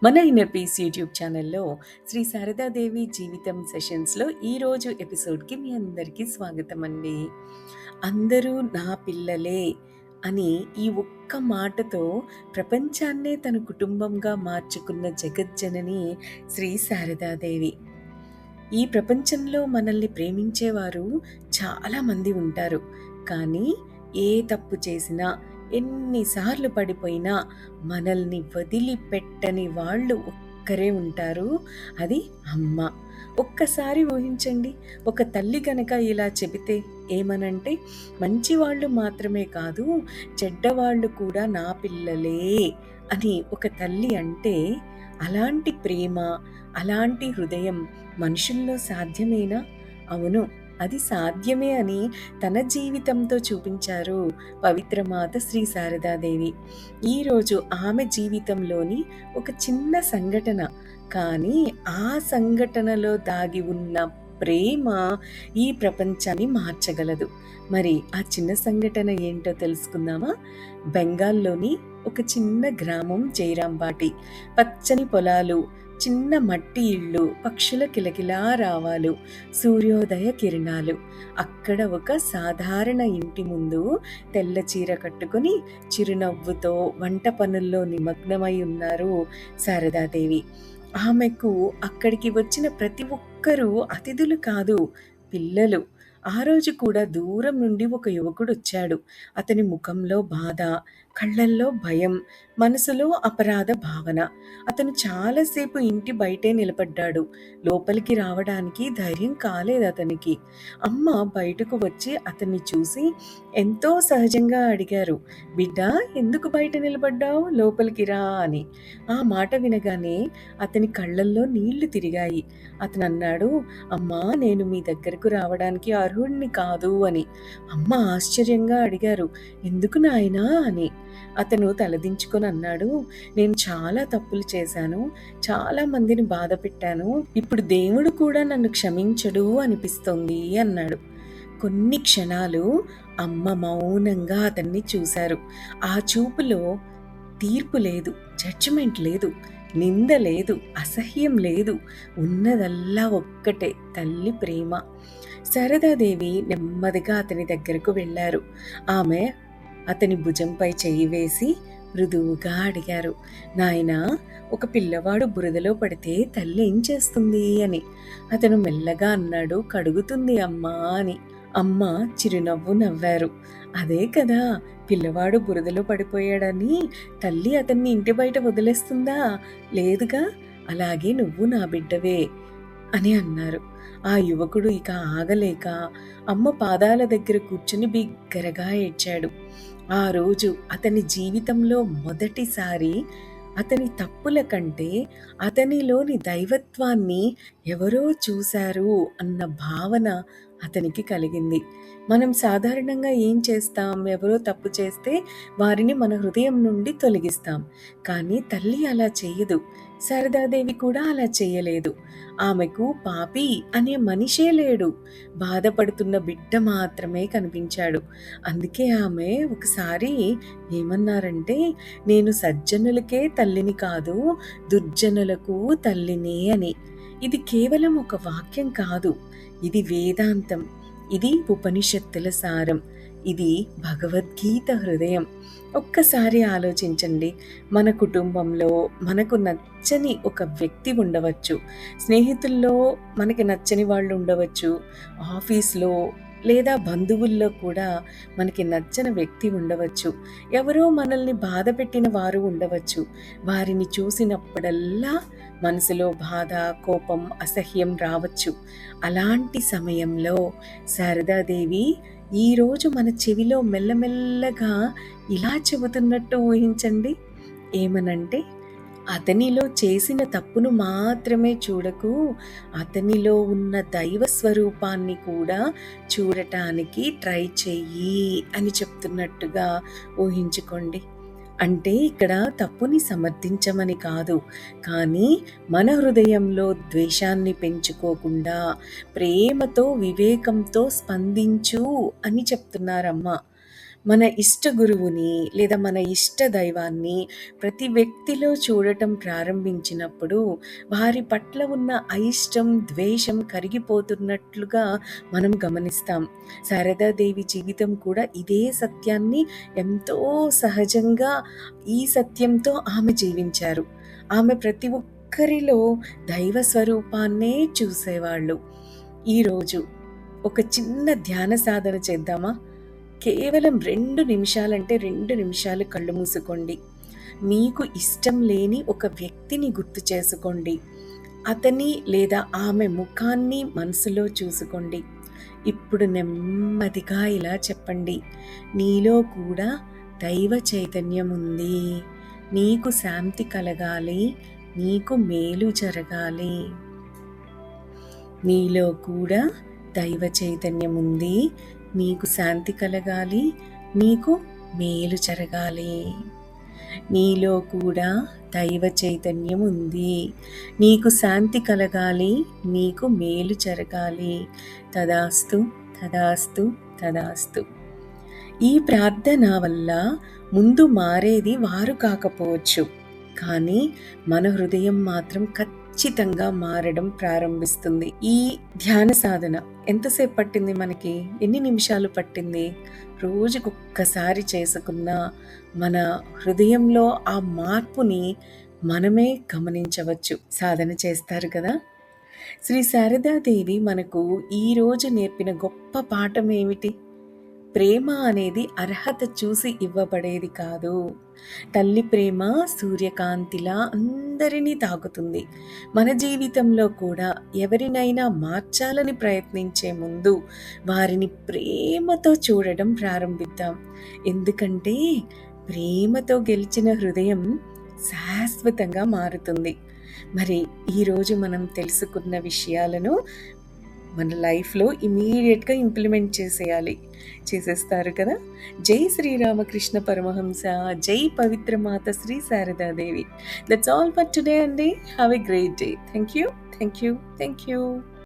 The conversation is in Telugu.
మన ఇన్నర్ పీస్ యూట్యూబ్ ఛానల్లో శ్రీ శారదాదేవి జీవితం సెషన్స్లో ఈరోజు ఎపిసోడ్కి మీ అందరికీ స్వాగతం అండి. అందరూ నా పిల్లలే అని ఈ ఒక్క మాటతో ప్రపంచాన్నే తన కుటుంబంగా మార్చుకున్న జగజ్జనని శ్రీ శారదాదేవి. ఈ ప్రపంచంలో మనల్ని ప్రేమించేవారు చాలామంది ఉంటారు. కానీ ఏ తప్పు చేసినా, ఎన్నిసార్లు పడిపోయినా మనల్ని వదిలిపెట్టని వాళ్ళు ఒక్కరే ఉంటారు. అది అమ్మ. ఒక్కసారి ఊహించండి, ఒక తల్లి కనుక ఇలా చెబితే ఏమనంటే, మంచివాళ్ళు మాత్రమే కాదు, చెడ్డవాళ్ళు కూడా నా పిల్లలే అని ఒక తల్లి అంటే, అలాంటి ప్రేమ, అలాంటి హృదయం మనుషుల్లో సాధ్యమేనా? అవును, అది సాధ్యమే అని తన జీవితంతో చూపించారు పవిత్రమాత శ్రీ శారదాదేవి. ఈరోజు ఆమె జీవితంలోని ఒక చిన్న సంఘటన, కానీ ఆ సంఘటనలో దాగి ఉన్న ప్రేమ ఈ ప్రపంచాన్ని మార్చగలదు. మరి ఆ చిన్న సంఘటన ఏంటో తెలుసుకుందామా? బెంగాల్లోని ఒక చిన్న గ్రామం జైరాంబాటి. పచ్చని పొలాలు, చిన్న మట్టి ఇళ్ళు, పక్షుల కిలకిలా రావాలు, సూర్యోదయ కిరణాలు. అక్కడ ఒక సాధారణ ఇంటి ముందు తెల్ల చీర కట్టుకుని చిరునవ్వుతో వంట పనుల్లో నిమగ్నమై ఉన్నారు శారదాదేవి. ఆమెకు అక్కడికి వచ్చిన ప్రతి ఒక్కరూ అతిథులు కాదు, పిల్లలు. ఆ రోజు కూడా దూరం నుండి ఒక యువకుడు వచ్చాడు. అతని ముఖంలో బాధ, కళ్ళల్లో భయం, మనసులో అపరాధ భావన. అతను చాలాసేపు ఇంటి బయటే నిలబడ్డాడు. లోపలికి రావడానికి ధైర్యం కాలేదు అతనికి. అమ్మ బయటకు వచ్చి అతన్ని చూసి ఎంతో సహజంగా అడిగారు, బిడ్డా, ఎందుకు బయట నిలబడ్డావు? లోపలికి రా అని. ఆ మాట వినగానే అతని కళ్ళల్లో నీళ్లు తిరిగాయి. అతను అన్నాడు, అమ్మా, నేను మీ దగ్గరకు రావడానికి అర్హుడిని కాదు అని. అమ్మ ఆశ్చర్యంగా అడిగారు, ఎందుకు నాయనా అని. అతను తలదించుకొని అన్నాడు, నేను చాలా తప్పులు చేశాను, చాలా మందిని బాధ పెట్టాను, ఇప్పుడు దేవుడు కూడా నన్ను క్షమించడు అనిపిస్తోంది అన్నాడు. కొన్ని క్షణాలు అమ్మ మౌనంగా అతన్ని చూశారు. ఆ చూపులో తీర్పు లేదు, జడ్జిమెంట్ లేదు, నింద లేదు, అసహ్యం లేదు. ఉన్నదల్లా ఒక్కటే, తల్లి ప్రేమ. శారదాదేవి నెమ్మదిగా అతని దగ్గరకు వెళ్ళారు. ఆమె అతని భుజంపై చెయ్యి వేసి మృదువుగా అడిగారు, నాయనా, ఒక పిల్లవాడు బురదలో పడితే తల్లి ఏం చేస్తుంది అని. అతను మెల్లగా అన్నాడు, కడుగుతుంది అమ్మా అని. అమ్మ చిరునవ్వు నవ్వారు. అదే కదా, పిల్లవాడు బురదలో పడిపోయాడని తల్లి అతన్ని ఇంటి బయట వదిలేస్తుందా? లేదుగా. అలాగే నువ్వు నా బిడ్డవే అని అన్నారు. ఆ యువకుడు ఇక ఆగలేక అమ్మ పాదాల దగ్గర కూర్చుని బిగ్గరగా ఏడ్చాడు. ఆ రోజు అతని జీవితంలో మొదటిసారి అతని తప్పుల కంటే అతనిలోని దైవత్వాన్ని ఎవరో చూశారు అన్న భావన అతనికి కలిగింది. మనం సాధారణంగా ఏం చేస్తాం? ఎవరో తప్పు చేస్తే వారిని మన హృదయం నుండి తొలగిస్తాం. కానీ తల్లి అలా చేయదు. శారదాదేవి కూడా అలా చేయలేదు. ఆమెకు పాపి అనే మనిషే లేడు, బాధపడుతున్న బిడ్డ మాత్రమే కనిపించాడు. అందుకే ఆమె ఒకసారి ఏమన్నారంటే, నేను సజ్జనులకే తల్లిని కాదు, దుర్జనులకు తల్లిని అని. ఇది కేవలం ఒక వాక్యం కాదు, ఇది వేదాంతం, ఇది ఉపనిషత్తుల సారం, ఇది భగవద్గీత హృదయం. ఒక్కసారి ఆలోచించండి, మన కుటుంబంలో మనకు నచ్చని ఒక వ్యక్తి ఉండవచ్చు, స్నేహితుల్లో మనకి నచ్చని వాళ్ళు ఉండవచ్చు, ఆఫీస్లో లేదా బంధువుల్లో కూడా మనకి నచ్చని వ్యక్తి ఉండవచ్చు, ఎవరో మనల్ని బాధ పెట్టిన వారు ఉండవచ్చు. వారిని చూసినప్పుడల్లా మనసులో బాధ, కోపం, అసహ్యం రావచ్చు. అలాంటి సమయంలో శారదాదేవి ఈరోజు మన చెవిలో మెల్లమెల్లగా ఇలా చెబుతున్నట్టు ఊహించండి. ఏమనంటే, అతనిలో చేసిన తప్పును మాత్రమే చూడకు, అతనిలో ఉన్న దైవ స్వరూపాన్ని కూడా చూడటానికి ట్రై చెయ్యి అని చెప్తున్నట్టుగా ఊహించుకోండి. అంటే ఇక్కడ తప్పుని సమర్థించమని కాదు, కానీ మన హృదయంలో ద్వేషాన్ని పెంచుకోకుండా ప్రేమతో, వివేకంతో స్పందించు అని చెప్తున్నారమ్మ. మన ఇష్ట గురువుని లేదా మన ఇష్ట దైవాన్ని ప్రతి వ్యక్తిలో చూడటం ప్రారంభించినప్పుడు వారి పట్ల ఉన్న అయిష్టం, ద్వేషం కరిగిపోతున్నట్లుగా మనం గమనిస్తాం. శారదాదేవి జీవితం కూడా ఇదే సత్యాన్ని ఎంతో సహజంగా ఈ సత్యంతో ఆమె జీవించారు. ఆమె ప్రతి ఒక్కరిలో దైవ స్వరూపాన్నే చూసేవాళ్ళు. ఈరోజు ఒక చిన్న ధ్యాన సాధన చేద్దామా? కేవలం 2 నిమిషాలంటే 2 నిమిషాలు కళ్ళు మూసుకోండి. మీకు ఇష్టం లేని ఒక వ్యక్తిని గుర్తు చేసుకోండి. అతని లేదా ఆమె ముఖాన్ని మనసులో చూసుకోండి. ఇప్పుడు నెమ్మదిగా ఇలా చెప్పండి. నీలో కూడా దైవ చైతన్యం ఉంది. నీకు శాంతి కలగాలి, నీకు మేలు జరగాలి. నీలో కూడా దైవ చైతన్యం ఉంది. నీకు శాంతి కలగాలి, నీకు మేలు జరగాలి. నీలో కూడా దైవ చైతన్యం ఉంది. నీకు శాంతి కలగాలి, నీకు మేలు జరగాలి. తదాస్తు, తదాస్తు, తదాస్తు. ఈ ప్రార్థన వల్ల ముందు మారేది వారు కాకపోవచ్చు, కానీ మన హృదయం మాత్రం ఖచ్చితంగా మారడం ప్రారంభిస్తుంది. ఈ ధ్యాన సాధన ఎంతసేపు పట్టింది మనకి? ఎన్ని నిమిషాలు పట్టింది? రోజుకొక్కసారి చేసుకున్న మన హృదయంలో ఆ మార్పుని మనమే గమనించవచ్చు. సాధన చేస్తారు కదా. శ్రీ శారదాదేవి మనకు ఈరోజు నేర్పిన గొప్ప పాఠం ఏమిటి? ప్రేమ అనేది అర్హత చూసి ఇవ్వబడేది కాదు. తల్లి ప్రేమ సూర్యకాంతిలా అందరినీ తాకుతుంది. మన జీవితంలో కూడా ఎవరినైనా మార్చాలని ప్రయత్నించే ముందు వారిని ప్రేమతో చూడడం ప్రారంభిద్దాం. ఎందుకంటే ప్రేమతో గెలిచిన హృదయం శాశ్వతంగా మారుతుంది. మరి ఈరోజు మనం తెలుసుకున్న విషయాలను మన లైఫ్లో ఇమీడియట్గా ఇంప్లిమెంట్ చేసేస్తారు కదా. జై శ్రీరామకృష్ణ పరమహంస, జై పవిత్ర మాత Shri Saradadevi. That's all for today అండి. Have a great day. Thank you, thank you, thank you.